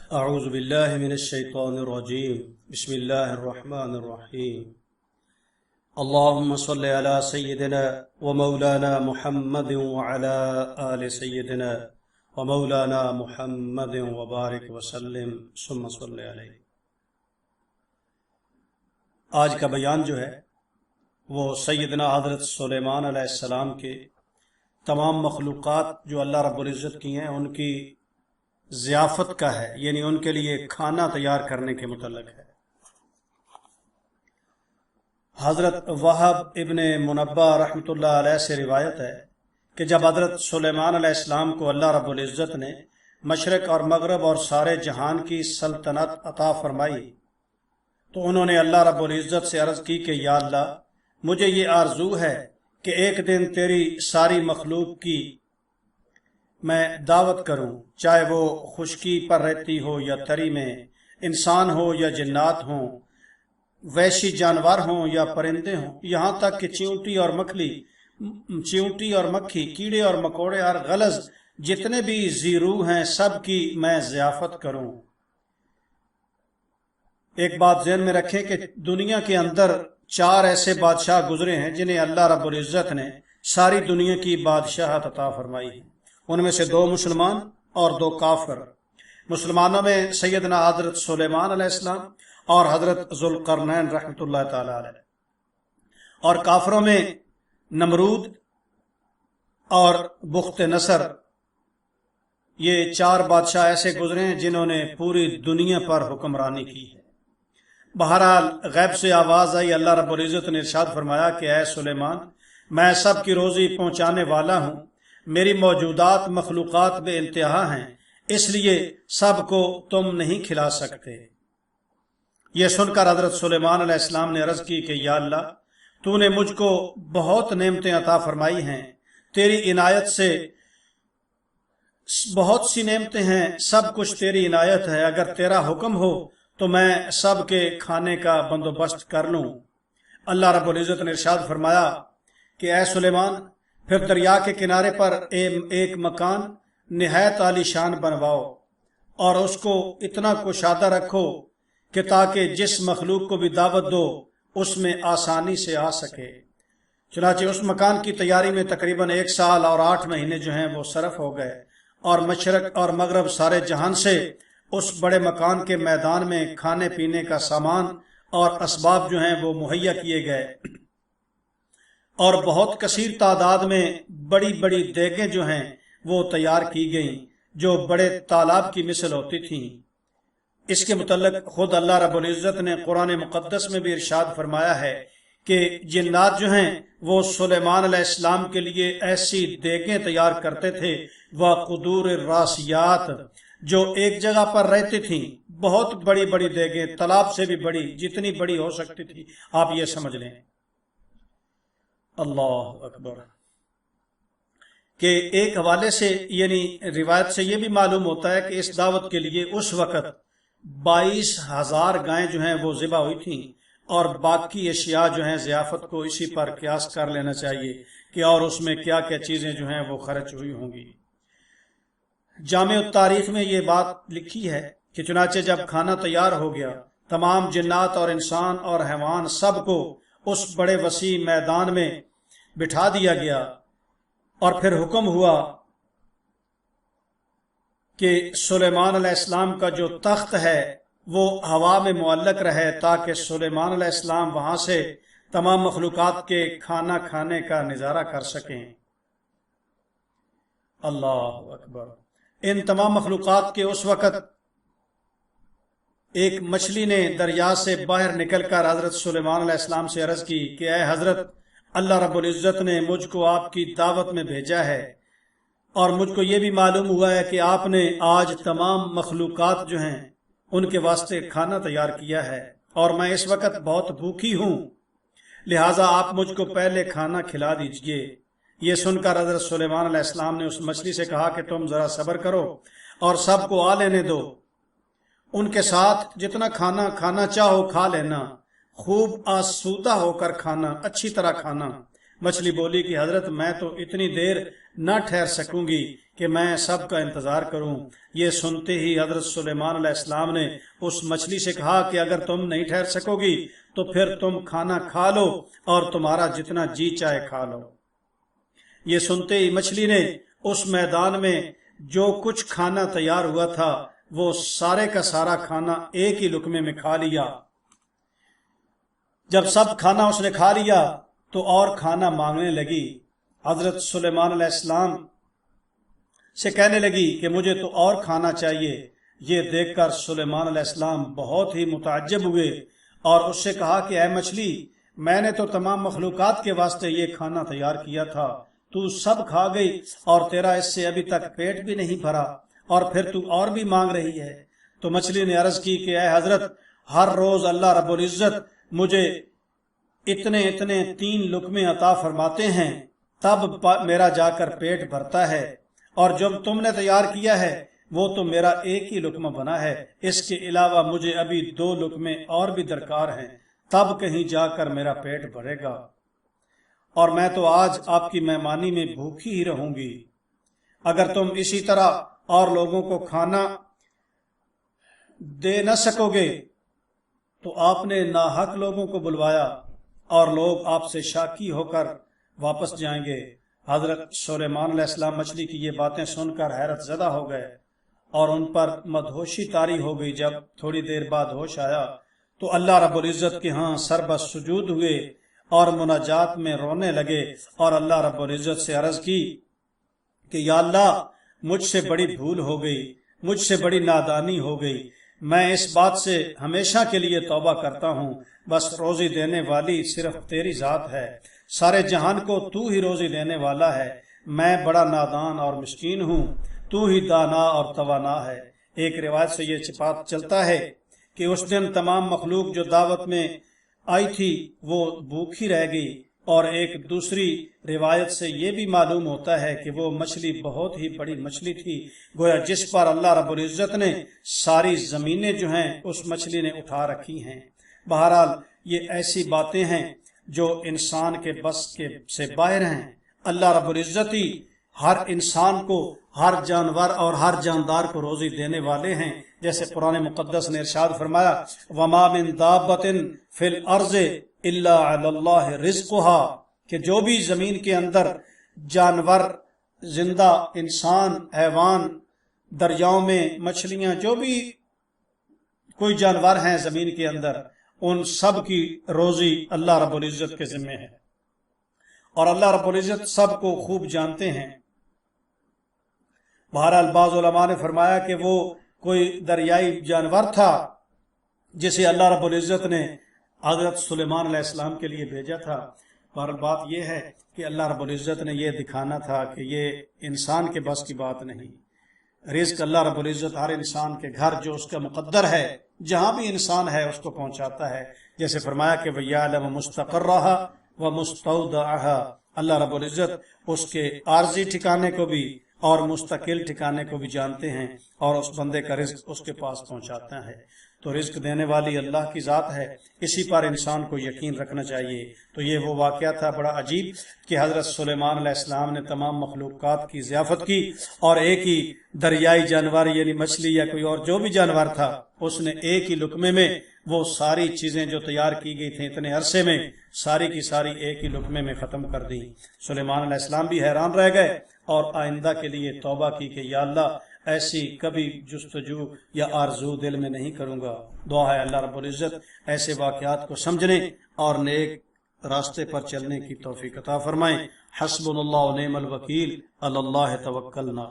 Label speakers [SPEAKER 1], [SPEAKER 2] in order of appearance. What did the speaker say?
[SPEAKER 1] اعوذ باللہ من الشیطان الرجیم بسم اللہ الرحمن الرحیم اللہم صل علی سیدنا و مولانا محمد وعلی آل سیدنا و مولانا محمد وبارک وسلم ثم صل علیہ۔ آج کا بیان جو ہے وہ سیدنا حضرت سلیمان علیہ السلام کے تمام مخلوقات جو اللہ رب العزت کی ہیں ان کی ضیافت کا ہے، یعنی ان کے لیے کھانا تیار کرنے کے متعلق ہے۔ حضرت وہب ابن منبہ رحمۃ اللہ علیہ سے روایت ہے کہ جب حضرت سلیمان علیہ السلام کو اللہ رب العزت نے مشرق اور مغرب اور سارے جہان کی سلطنت عطا فرمائی تو انہوں نے اللہ رب العزت سے عرض کی کہ یا اللہ، مجھے یہ آرزو ہے کہ ایک دن تیری ساری مخلوق کی میں دعوت کروں، چاہے وہ خشکی پر رہتی ہو یا تری میں، انسان ہو یا جنات ہوں، وحشی جانور ہوں یا پرندے ہوں، یہاں تک کہ چیونٹی اور مکھی، کیڑے اور مکوڑے اور غلظ جتنے بھی ذی روح ہیں سب کی میں ضیافت کروں۔ ایک بات ذہن میں رکھیں کہ دنیا کے اندر 4 ایسے بادشاہ گزرے ہیں جنہیں اللہ رب العزت نے ساری دنیا کی بادشاہت عطا فرمائی ہے۔ ان میں سے 2 مسلمان اور 2 کافر۔ مسلمانوں میں سیدنا حضرت سلیمان علیہ السلام اور حضرت ذوالقرنین رحمۃ اللہ تعالی علیہ، اور کافروں میں نمرود اور بخت نصر۔ یہ 4 بادشاہ ایسے گزرے ہیں جنہوں نے پوری دنیا پر حکمرانی کی ہے۔ بہرحال غیب سے آواز آئی، اللہ رب العزت نے ارشاد فرمایا کہ اے سلیمان، میں سب کی روزی پہنچانے والا ہوں، میری موجودات مخلوقات بے انتہا ہیں، اس لیے سب کو تم نہیں کھلا سکتے۔ یہ سن کر حضرت سلیمان علیہ السلام نے عرض کی کہ یا اللہ، تو نے مجھ کو بہت نعمتیں عطا فرمائی ہیں، تیری عنایت سے بہت سی نعمتیں ہیں، سب کچھ تیری عنایت ہے، اگر تیرا حکم ہو تو میں سب کے کھانے کا بندوبست کر لوں۔ اللہ رب العزت نے ارشاد فرمایا کہ اے سلیمان، پھر دریا کے کنارے پر ایک مکان نہایت عالی شان بنواؤ اور اس کو اتنا کشادہ رکھو کہ تاکہ جس مخلوق کو بھی دعوت دو اس میں آسانی سے آ سکے۔ چنانچہ اس مکان کی تیاری میں تقریباً 1 سال اور 8 مہینے جو ہیں وہ صرف ہو گئے، اور مشرق اور مغرب سارے جہان سے اس بڑے مکان کے میدان میں کھانے پینے کا سامان اور اسباب جو ہیں وہ مہیا کیے گئے، اور بہت کثیر تعداد میں بڑی بڑی دیگیں جو ہیں وہ تیار کی گئیں جو بڑے تالاب کی مثل ہوتی تھیں۔ اس کے متعلق خود اللہ رب العزت نے قرآن مقدس میں بھی ارشاد فرمایا ہے کہ جنات جو ہیں وہ سلیمان علیہ السلام کے لیے ایسی دیگیں تیار کرتے تھے، وَقُدُورِ الرَّاسِيَاتِ، جو ایک جگہ پر رہتی تھیں، بہت بڑی بڑی دیگیں، تالاب سے بھی بڑی، جتنی بڑی ہو سکتی تھی، آپ یہ سمجھ لیں۔ اللہ اکبر۔ کہ ایک حوالے سے یعنی روایت سے یہ بھی معلوم ہوتا ہے کہ اس دعوت کے لیے اس وقت 22,000 گائیں جو ہیں وہ ذبح ہوئی تھیں، اور باقی اشیاء جو ہیں ضیافت کو اسی پر قیاس کر لینا چاہیے کہ اور اس میں کیا کیا چیزیں جو ہیں وہ خرچ ہوئی ہوں گی۔ جامع التاریخ میں یہ بات لکھی ہے کہ چنانچہ جب کھانا تیار ہو گیا، تمام جنات اور انسان اور حیوان سب کو اس بڑے وسیع میدان میں بٹھا دیا گیا، اور پھر حکم ہوا کہ سلیمان علیہ السلام کا جو تخت ہے وہ ہوا میں معلق رہے تاکہ سلیمان علیہ السلام وہاں سے تمام مخلوقات کے کھانا کھانے کا نظارہ کر سکیں۔ اللہ اکبر۔ ان تمام مخلوقات کے اس وقت ایک مچھلی نے دریا سے باہر نکل کر حضرت سلیمان علیہ السلام سے عرض کی کہ اے حضرت، اللہ رب العزت نے مجھ کو آپ کی دعوت میں بھیجا ہے، اور مجھ کو یہ بھی معلوم ہوا ہے کہ آپ نے آج تمام مخلوقات جو ہیں ان کے واسطے کھانا تیار کیا ہے، اور میں اس وقت بہت بھوکی ہوں، لہٰذا آپ مجھ کو پہلے کھانا کھلا دیجئے۔ یہ سن کر حضرت سلیمان علیہ السلام نے اس مچھلی سے کہا کہ تم ذرا صبر کرو اور سب کو آ لینے دو، ان کے ساتھ جتنا کھانا کھانا چاہو کھا لینا، خوب آسودہ ہو کر کھانا، اچھی طرح کھانا۔ مچھلی بولی کہ حضرت، میں تو اتنی دیر نہ ٹھہر سکوں گی کہ میں سب کا انتظار کروں۔ یہ سنتے ہی حضرت سلیمان علیہ السلام نے اس مچھلی سے کہا کہ اگر تم نہیں ٹھہر سکو گی تو پھر تم کھانا کھا لو اور تمہارا جتنا جی چاہے کھا لو۔ یہ سنتے ہی مچھلی نے اس میدان میں جو کچھ کھانا تیار ہوا تھا وہ سارے کا سارا کھانا ایک ہی لقمے میں کھا لیا۔ جب سب کھانا اس نے کھا لیا تو اور کھانا مانگنے لگی۔ حضرت سلیمان علیہ السلام سے کہنے لگی کہ مجھے تو اور کھانا چاہیے۔ یہ دیکھ کر سلیمان علیہ السلام بہت ہی متعجب ہوئے اور اس سے کہا کہ اے مچھلی، میں نے تو تمام مخلوقات کے واسطے یہ کھانا تیار کیا تھا، تو سب کھا گئی اور تیرا اس سے ابھی تک پیٹ بھی نہیں بھرا اور پھر تو اور بھی مانگ رہی ہے۔ تو مچھلی نے عرض کی کہ اے حضرت، ہر روز اللہ رب العزت مجھے اتنے 3 لقمے عطا فرماتے ہیں، تب میرا جا کر پیٹ بھرتا ہے، اور جب تم نے تیار کیا ہے وہ تو میرا ایک ہی لقمہ بنا ہے، اس کے علاوہ مجھے ابھی 2 لقمے اور بھی درکار ہیں، تب کہیں جا کر میرا پیٹ بھرے گا، اور میں تو آج آپ کی مہمانی میں بھوکی ہی رہوں گی۔ اگر تم اسی طرح اور لوگوں کو کھانا دے نہ سکو گے تو آپ نے ناحق لوگوں کو بلوایا اور لوگ آپ سے شاکی ہو کر واپس جائیں گے۔ حضرت سلیمان علیہ السلام مچھلی کی یہ باتیں سن کر حیرت زدہ ہو گئے اور ان پر مدہوشی طاری ہو گئی۔ جب تھوڑی دیر بعد ہوش آیا تو اللہ رب العزت کے ہاں سربس سجود ہوئے اور مناجات میں رونے لگے اور اللہ رب العزت سے عرض کی کہ یا اللہ، مجھ سے بڑی بھول ہو گئی، مجھ سے بڑی نادانی ہو گئی، میں اس بات سے ہمیشہ کے لیے توبہ کرتا ہوں، بس روزی دینے والی صرف تیری ذات ہے، سارے جہان کو تو ہی روزی دینے والا ہے، میں بڑا نادان اور مسکین ہوں، تو ہی دانا اور توانا ہے۔ ایک روایت سے یہ بات چلتا ہے کہ اس دن تمام مخلوق جو دعوت میں آئی تھی وہ بھوکی رہ گئی، اور ایک دوسری روایت سے یہ بھی معلوم ہوتا ہے کہ وہ مچھلی بہت ہی بڑی مچھلی تھی، گویا جس پر اللہ رب العزت نے ساری زمینیں جو ہیں اس مچھلی نے اٹھا رکھی ہیں۔ بہرحال یہ ایسی باتیں ہیں جو انسان کے بس کے سے باہر ہیں۔ اللہ رب العزت ہی ہر انسان کو، ہر جانور اور ہر جاندار کو روزی دینے والے ہیں، جیسے قرآن مقدس نے ارشاد فرمایا وَمَا مِن دَابَّةٍ فِي الْأَرْضِ إِلَّا عَلَى اللَّهِ رِزْقُهَا، کہ جو بھی زمین کے اندر جانور، زندہ انسان، حیوان، دریاؤں میں مچھلیاں، جو بھی کوئی جانور ہیں زمین کے اندر، ان سب کی روزی اللہ رب العزت کے ذمے ہے، اور اللہ رب العزت سب کو خوب جانتے ہیں۔ بہرحال بعض علماء نے فرمایا کہ وہ کوئی دریائی جانور تھا جسے اللہ رب العزت نے حضرت سلیمان علیہ السلام کے لیے بھیجا تھا۔ بہرحال بات یہ ہے کہ اللہ رب العزت نے یہ دکھانا تھا کہ یہ انسان کے بس کی بات نہیں۔ رزق اللہ رب العزت ہر انسان کے گھر جو اس کا مقدر ہے، جہاں بھی انسان ہے اس کو پہنچاتا ہے، جیسے فرمایا کہ وَيَعْلَمُ مُسْتَقَرَّهَا وَمُسْتَوْدَعَهَا، اللہ رب العزت اس کے عارضی ٹھکانے کو بھی اور مستقل ٹھکانے کو بھی جانتے ہیں، اور اس بندے کا رزق اس کے پاس پہنچاتا ہے۔ تو رزق دینے والی اللہ کی ذات ہے، اسی پر انسان کو یقین رکھنا چاہیے۔ تو یہ وہ واقعہ تھا بڑا عجیب کہ حضرت سلیمان علیہ السلام نے تمام مخلوقات کی ضیافت کی، اور ایک ہی دریائی جانور یعنی مچھلی یا کوئی اور جو بھی جانور تھا، اس نے ایک ہی لقمے میں وہ ساری چیزیں جو تیار کی گئی تھیں اتنے عرصے میں، ساری کی ساری ایک ہی لقمے میں ختم کر دی۔ سلیمان علیہ السلام بھی حیران رہ گئے اور آئندہ کے لیے توبہ کی کہ یا اللہ، ایسی کبھی جستجو یا آرزو دل میں نہیں کروں گا۔ دعا ہے اللہ رب العزت ایسے واقعات کو سمجھنے اور نیک راستے پر چلنے کی توفیق عطا فرمائیں۔ حسبنا اللہ و نعم الوکیل، علی اللہ توکلنا۔